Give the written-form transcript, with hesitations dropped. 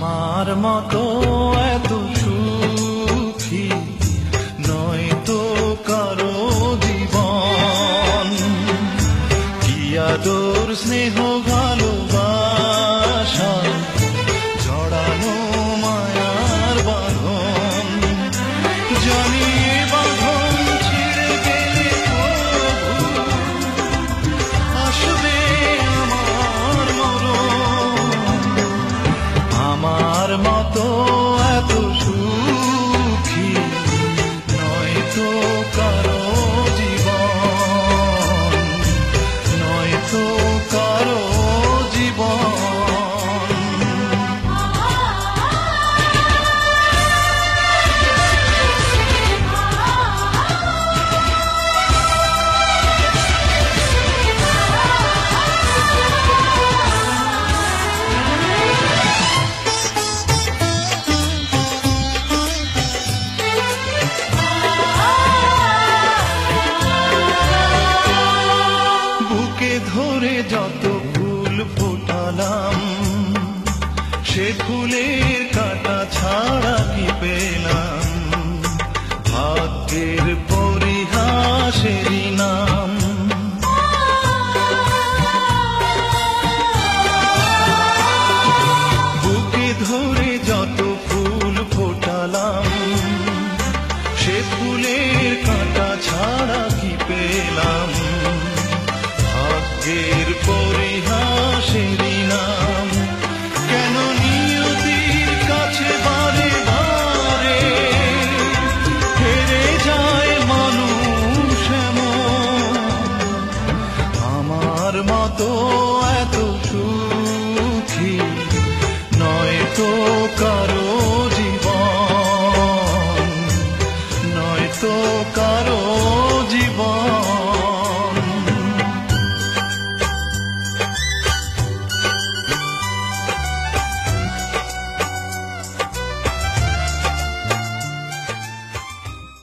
আমার মতো এত সুখী নয় তো কারো জীবন, কি আদর স্নেহ ভালোবাসা জড়ানো মায়ার বাঁধন। জানি এ বাঁধন ছিঁড়ে গেলে প্রভু আসবে আমার মরণ। আমার মতো এত সুখী নয় তো কারো জীবন, নয় তো কারো জীবন। ধরে যত ফুল ফোটালাম সে ফুলের কাঁটা ছাড়া কি পেলাম, ভাগ্যের পরিহাসেরই না।